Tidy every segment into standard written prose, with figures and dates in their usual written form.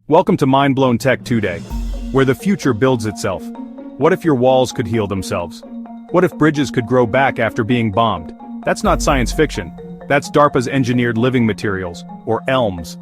Welcome to Mind Blown Tech 2 Day, where the future builds itself. What if your walls could heal themselves? What if bridges could grow back after being bombed? That's not science fiction. That's DARPA's Engineered Living Materials, or ELMS.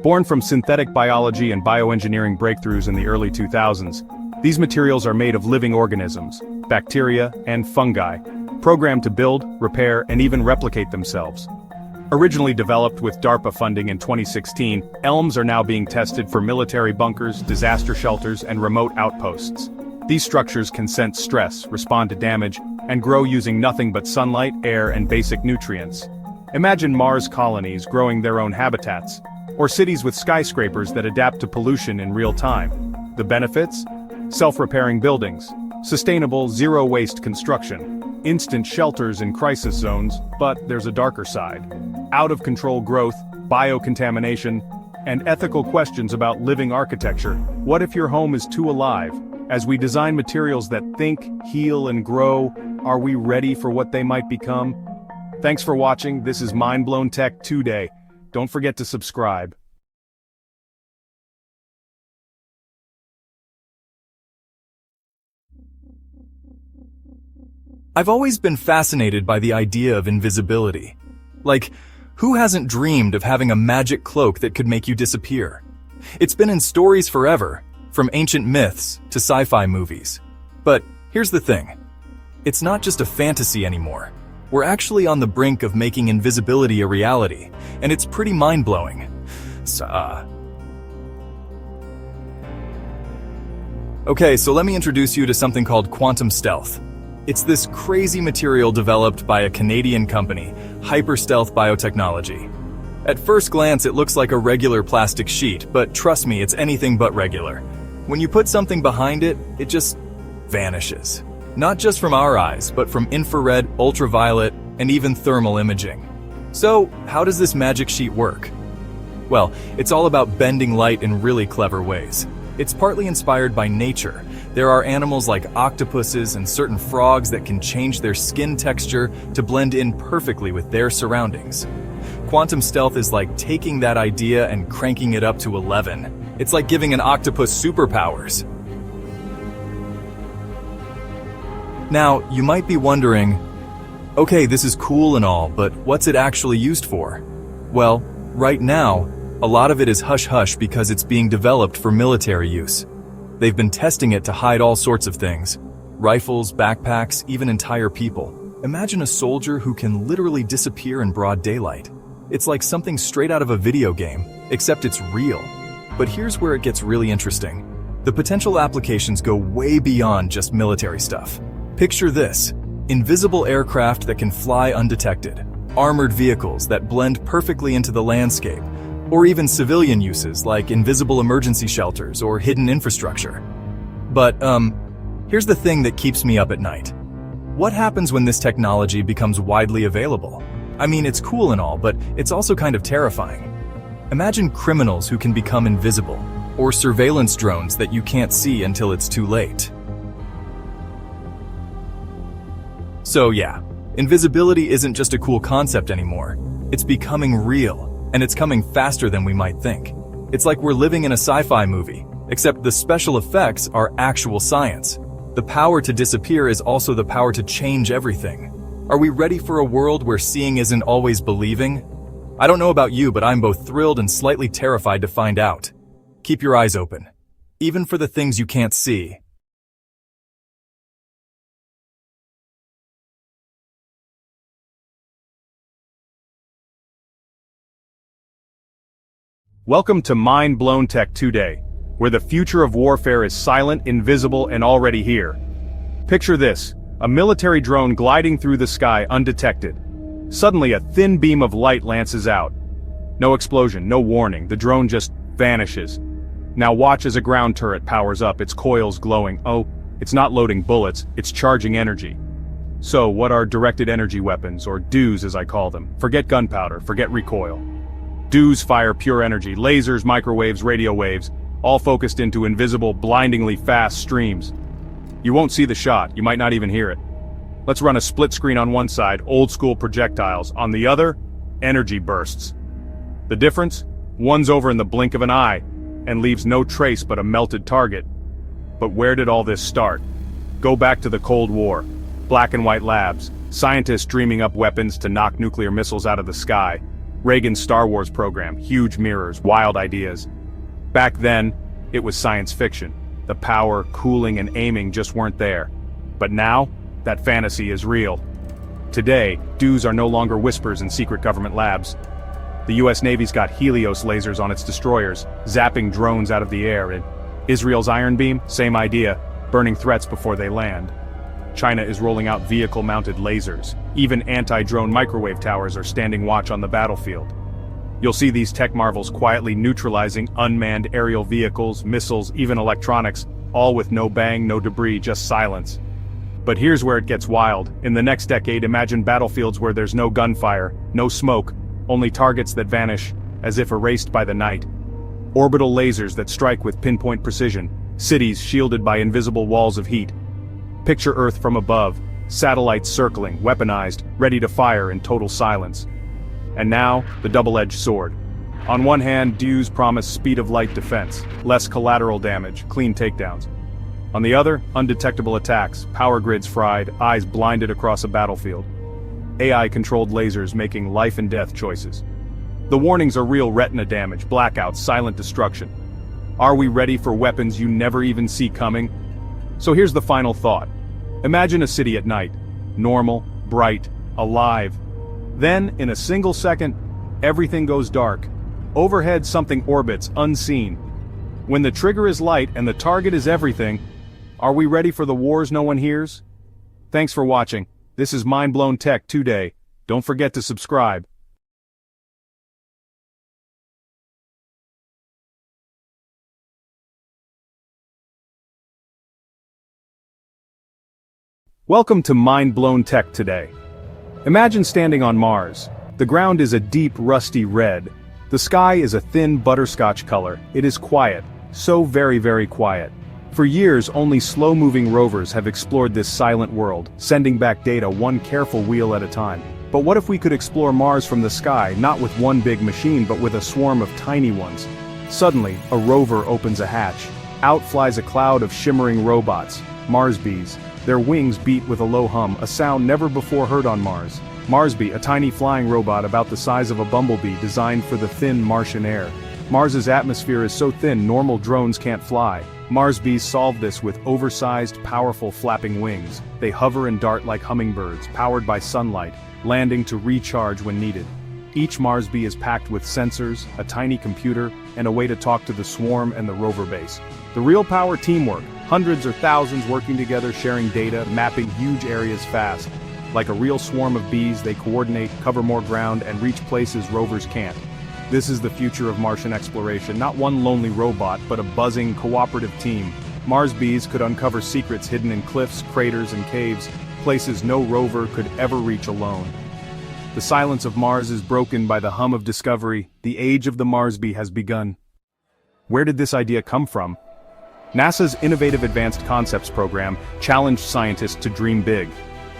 Born from synthetic biology and bioengineering breakthroughs in the early 2000s, these materials are made of living organisms, bacteria, and fungi, programmed to build, repair, and even replicate themselves. Originally developed with DARPA funding in 2016, ELMS are now being tested for military bunkers, disaster shelters, and remote outposts. These structures can sense stress, respond to damage, and grow using nothing but sunlight, air, and basic nutrients. Imagine Mars colonies growing their own habitats, or cities with skyscrapers that adapt to pollution in real time. The benefits? Self-repairing buildings, sustainable, zero-waste construction, instant shelters in crisis zones, but there's a darker side. Out-of-control growth, biocontamination, and ethical questions about living architecture. What if your home is too alive? As we design materials that think, heal, and grow, are we ready for what they might become? Thanks for watching. This is Mind Blown Tech 2 Day. Don't forget to subscribe. I've always been fascinated by the idea of invisibility. Like, who hasn't dreamed of having a magic cloak that could make you disappear? It's been in stories forever, from ancient myths to sci-fi movies. But here's the thing. It's not just a fantasy anymore. We're actually on the brink of making invisibility a reality, and it's pretty mind-blowing. Okay, so let me introduce you to something called quantum stealth. It's this crazy material developed by a Canadian company, Hyperstealth Biotechnology. At first glance, it looks like a regular plastic sheet, but trust me, it's anything but regular. When you put something behind it, it just vanishes. Not just from our eyes, but from infrared, ultraviolet, and even thermal imaging. So, how does this magic sheet work? Well, it's all about bending light in really clever ways. It's partly inspired by nature. There are animals like octopuses and certain frogs that can change their skin texture to blend in perfectly with their surroundings. Quantum stealth is like taking that idea and cranking it up to 11. It's like giving an octopus superpowers. Now, you might be wondering, okay, this is cool and all, but what's it actually used for? Well, right now, a lot of it is hush-hush because it's being developed for military use. They've been testing it to hide all sorts of things. Rifles, backpacks, even entire people. Imagine a soldier who can literally disappear in broad daylight. It's like something straight out of a video game, except it's real. But here's where it gets really interesting. The potential applications go way beyond just military stuff. Picture this: invisible aircraft that can fly undetected, armored vehicles that blend perfectly into the landscape, or even civilian uses like invisible emergency shelters or hidden infrastructure. But, here's the thing that keeps me up at night. What happens when this technology becomes widely available? I mean, it's cool and all, but it's also kind of terrifying. Imagine criminals who can become invisible, or surveillance drones that you can't see until it's too late. So yeah, invisibility isn't just a cool concept anymore. It's becoming real. And it's coming faster than we might think. It's like we're living in a sci-fi movie, except the special effects are actual science. The power to disappear is also the power to change everything. Are we ready for a world where seeing isn't always believing? I don't know about you, but I'm both thrilled and slightly terrified to find out. Keep your eyes open, even for the things you can't see. Welcome to Mind Blown Tech 2 Day, where the future of warfare is silent, invisible, and already here. Picture this: a military drone gliding through the sky undetected. Suddenly, a thin beam of light lances out. No explosion, no warning, the drone just vanishes. Now watch as a ground turret powers up, its coils glowing. Oh, it's not loading bullets, it's charging energy. So, what are directed energy weapons, or DEWs as I call them? Forget gunpowder, forget recoil. DEWs fire pure energy, lasers, microwaves, radio waves, all focused into invisible, blindingly fast streams. You won't see the shot, you might not even hear it. Let's run a split screen on one side, old-school projectiles, on the other, energy bursts. The difference? One's over in the blink of an eye. and leaves no trace but a melted target. But where did all this start? Go back to the Cold War. Black and white labs, scientists dreaming up weapons to knock nuclear missiles out of the sky. Reagan's Star Wars program, huge mirrors, wild ideas. Back then, it was science fiction. The power, cooling, and aiming just weren't there. But now, that fantasy is real. Today, DEWs are no longer whispers in secret government labs. The US Navy's got Helios lasers on its destroyers, zapping drones out of the air, and Israel's Iron Beam, same idea, burning threats before they land. China is rolling out vehicle-mounted lasers. Even anti-drone microwave towers are standing watch on the battlefield. You'll see these tech marvels quietly neutralizing unmanned aerial vehicles, missiles, even electronics, all with no bang, no debris, just silence. But here's where it gets wild. In the next decade, imagine battlefields where there's no gunfire, no smoke, only targets that vanish, as if erased by the night. Orbital lasers that strike with pinpoint precision, cities shielded by invisible walls of heat. Picture Earth from above, satellites circling, weaponized, ready to fire in total silence. And now, the double-edged sword. On one hand, DEWs promise speed of light defense, less collateral damage, clean takedowns. On the other, undetectable attacks, power grids fried, eyes blinded across a battlefield. AI-controlled lasers making life-and-death choices. The warnings are real: retina damage, blackouts, silent destruction. Are we ready for weapons you never even see coming? So here's the final thought. Imagine a city at night. Normal, bright, alive. Then, in a single second, everything goes dark. Overhead something orbits, unseen. When the trigger is light and the target is everything, are we ready for the wars no one hears? Thanks for watching. This is Mind Blown Tech Today. Don't forget to subscribe. Welcome to Mind Blown Tech Today. Imagine standing on Mars. The ground is a deep, rusty red. The sky is a thin butterscotch color. It is quiet. So very, very quiet. For years, only slow-moving rovers have explored this silent world, sending back data one careful wheel at a time. But what if we could explore Mars from the sky, not with one big machine but with a swarm of tiny ones? Suddenly, a rover opens a hatch. Out flies a cloud of shimmering robots, Marsbees. Their wings beat with a low hum, a sound never before heard on Mars. Marsbee, a tiny flying robot about the size of a bumblebee designed for the thin Martian air. Mars's atmosphere is so thin normal drones can't fly. Marsbees solve this with oversized, powerful flapping wings. They hover and dart like hummingbirds, powered by sunlight, landing to recharge when needed. Each Marsbee is packed with sensors, a tiny computer, and a way to talk to the swarm and the rover base. The real power: teamwork. Hundreds or thousands working together, sharing data, mapping huge areas fast. Like a real swarm of bees, they coordinate, cover more ground, and reach places rovers can't. This is the future of Martian exploration, not one lonely robot, but a buzzing, cooperative team. Marsbees could uncover secrets hidden in cliffs, craters, and caves, places no rover could ever reach alone. The silence of Mars is broken by the hum of discovery. The age of the Marsbee has begun. Where did this idea come from? NASA's Innovative Advanced Concepts program challenged scientists to dream big.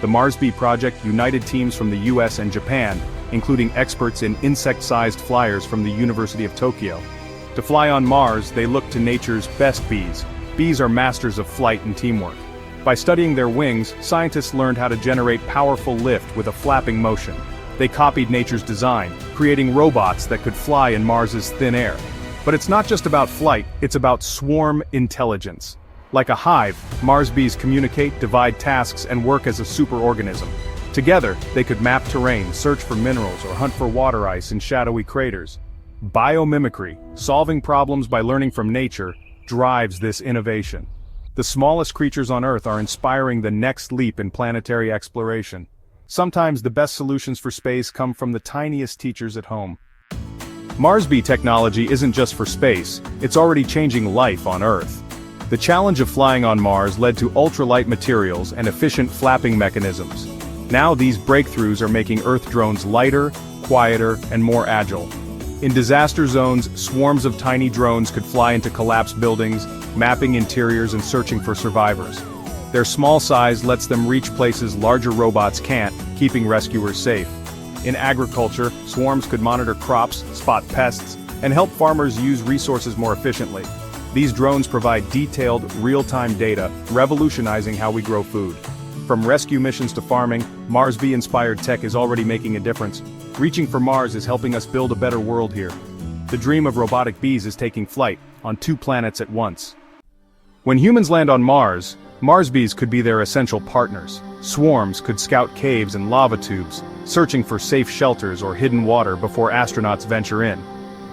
The Marsbee project united teams from the US and Japan, including experts in insect-sized flyers from the University of Tokyo. To fly on Mars, they looked to nature's best bees. Bees are masters of flight and teamwork. By studying their wings, scientists learned how to generate powerful lift with a flapping motion. They copied nature's design, creating robots that could fly in Mars's thin air. But it's not just about flight, it's about swarm intelligence. Like a hive, Marsbees communicate, divide tasks, and work as a superorganism. Together, they could map terrain, search for minerals, or hunt for water ice in shadowy craters. Biomimicry, solving problems by learning from nature, drives this innovation. The smallest creatures on Earth are inspiring the next leap in planetary exploration. Sometimes the best solutions for space come from the tiniest teachers at home. Marsbee technology isn't just for space, it's already changing life on Earth. The challenge of flying on Mars led to ultralight materials and efficient flapping mechanisms. Now these breakthroughs are making Earth drones lighter, quieter, and more agile. In disaster zones, swarms of tiny drones could fly into collapsed buildings, mapping interiors and searching for survivors. Their small size lets them reach places larger robots can't, keeping rescuers safe. In agriculture, swarms could monitor crops, spot pests, and help farmers use resources more efficiently. These drones provide detailed, real-time data, revolutionizing how we grow food. From rescue missions to farming, Mars Bee-inspired tech is already making a difference. Reaching for Mars is helping us build a better world here. The dream of robotic bees is taking flight, on 2 planets at once. When humans land on Mars, Mars bees could be their essential partners. Swarms could scout caves and lava tubes, searching for safe shelters or hidden water before astronauts venture in.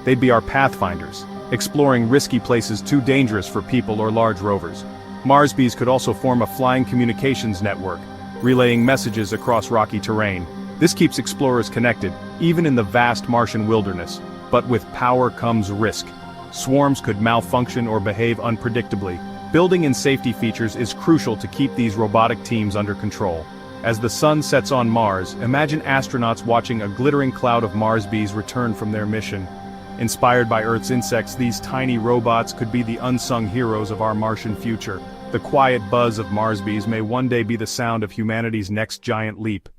They'd be our pathfinders, exploring risky places too dangerous for people or large rovers. Mars bees could also form a flying communications network, relaying messages across rocky terrain. This keeps explorers connected, even in the vast Martian wilderness. But with power comes risk. Swarms could malfunction or behave unpredictably. Building in safety features is crucial to keep these robotic teams under control. As the sun sets on Mars, imagine astronauts watching a glittering cloud of Mars bees return from their mission. Inspired by Earth's insects, these tiny robots could be the unsung heroes of our Martian future. The quiet buzz of Mars bees may one day be the sound of humanity's next giant leap.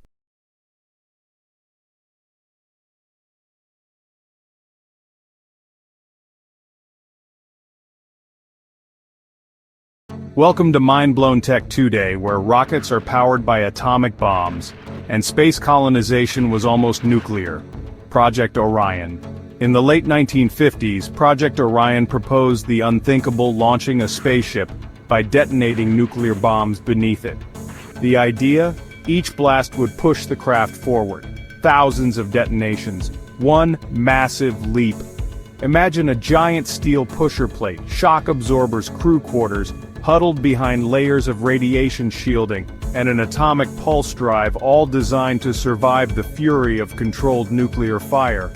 Welcome to Mind-Blown Tech Today, where rockets are powered by atomic bombs, and space colonization was almost nuclear. Project Orion. In the late 1950s, Project Orion proposed the unthinkable, launching a spaceship by detonating nuclear bombs beneath it. The idea? Each blast would push the craft forward. Thousands of detonations. One massive leap. Imagine a giant steel pusher plate, shock absorbers, crew quarters, huddled behind layers of radiation shielding, and an atomic pulse drive, all designed to survive the fury of controlled nuclear fire.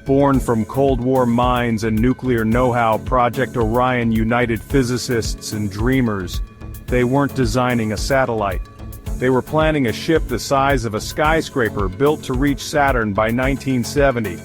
Born from Cold War minds and nuclear know-how, Project Orion united physicists and dreamers. They weren't designing a satellite. They were planning a ship the size of a skyscraper built to reach Saturn by 1970.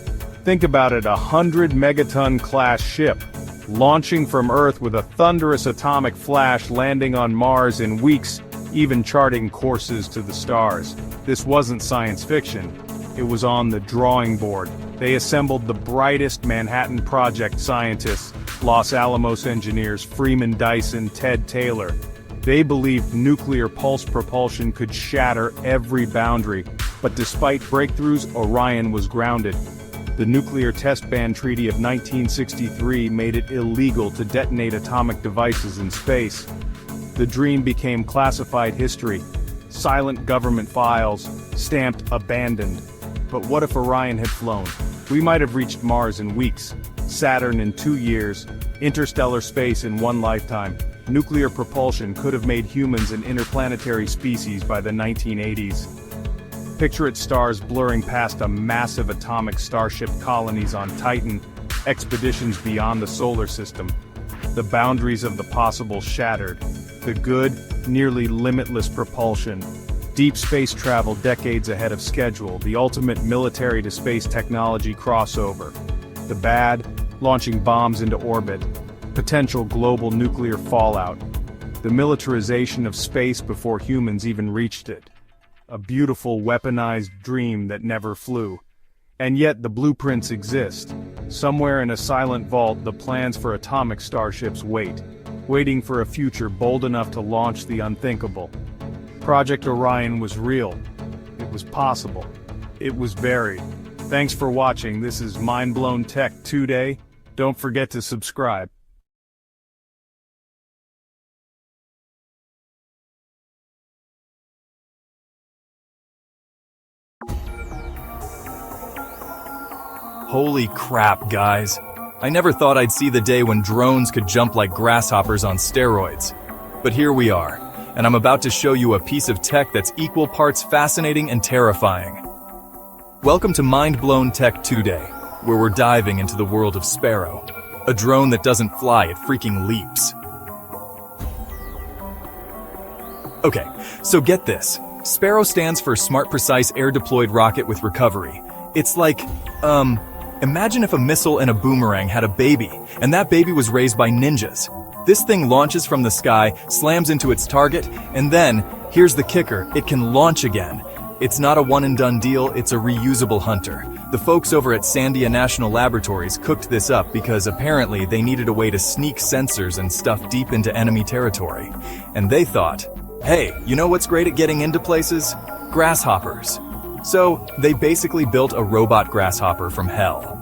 Think about it, 100-megaton class ship, launching from Earth with a thunderous atomic flash, landing on Mars in weeks, even charting courses to the stars. This wasn't science fiction. It was on the drawing board. They assembled the brightest Manhattan Project scientists, Los Alamos engineers Freeman Dyson, Ted Taylor. They believed nuclear pulse propulsion could shatter every boundary, but despite breakthroughs, Orion was grounded. The Nuclear Test Ban Treaty of 1963 made it illegal to detonate atomic devices in space. The dream became classified history. Silent government files, stamped abandoned. But what if Orion had flown? We might have reached Mars in weeks, Saturn in 2 years, interstellar space in 1 lifetime. Nuclear propulsion could have made humans an interplanetary species by the 1980s. Picture its stars blurring past a massive atomic starship, colonies on Titan, expeditions beyond the solar system. The boundaries of the possible shattered. The good, nearly limitless propulsion. Deep space travel decades ahead of schedule, the ultimate military-to-space technology crossover. The bad, launching bombs into orbit. Potential global nuclear fallout. The militarization of space before humans even reached it. A beautiful weaponized dream that never flew. And yet the blueprints exist. Somewhere in a silent vault, the plans for atomic starships wait, waiting for a future bold enough to launch the unthinkable. Project Orion was real. It was possible. It was buried. Thanks for watching. This is Mind-Blown Tech Today. Don't forget to subscribe. Holy crap, guys. I never thought I'd see the day when drones could jump like grasshoppers on steroids. But here we are, and I'm about to show you a piece of tech that's equal parts fascinating and terrifying. Welcome to Mind-Blown Tech Today, where we're diving into the world of Sparrow, a drone that doesn't fly, it freaking leaps. Okay, so get this. Sparrow stands for Smart Precise Air Deployed Rocket with Recovery. It's like, imagine if a missile and a boomerang had a baby, and that baby was raised by ninjas. This thing launches from the sky, slams into its target, and then, here's the kicker, it can launch again. It's not a one-and-done deal, it's a reusable hunter. The folks over at Sandia National Laboratories cooked this up because apparently they needed a way to sneak sensors and stuff deep into enemy territory. And they thought, hey, you know what's great at getting into places? Grasshoppers. So they basically built a robot grasshopper from hell.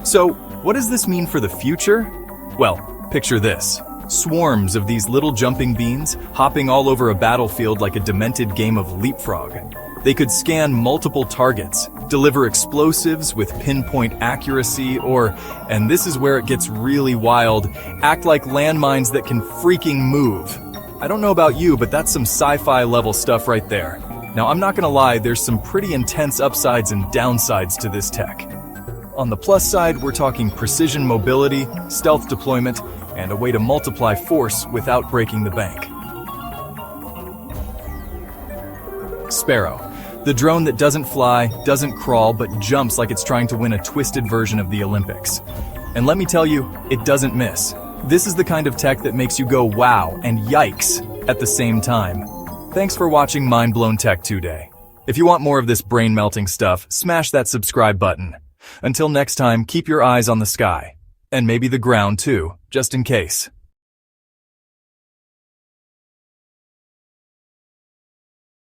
So what does this mean for the future? Well, picture this. Swarms of these little jumping beans hopping all over a battlefield like a demented game of leapfrog. They could scan multiple targets, deliver explosives with pinpoint accuracy, or, and this is where it gets really wild, act like landmines that can freaking move. I don't know about you, but that's some sci-fi level stuff right there. Now, I'm not gonna lie, there's some pretty intense upsides and downsides to this tech. On the plus side, we're talking precision mobility, stealth deployment, and a way to multiply force without breaking the bank. Sparrow, the drone that doesn't fly, doesn't crawl, but jumps like it's trying to win a twisted version of the Olympics. And let me tell you, it doesn't miss. This is the kind of tech that makes you go wow and yikes at the same time. Thanks for watching Mind Blown Tech Today. If you want more of this brain-melting stuff, smash that subscribe button. Until next time, keep your eyes on the sky. And maybe the ground too, just in case.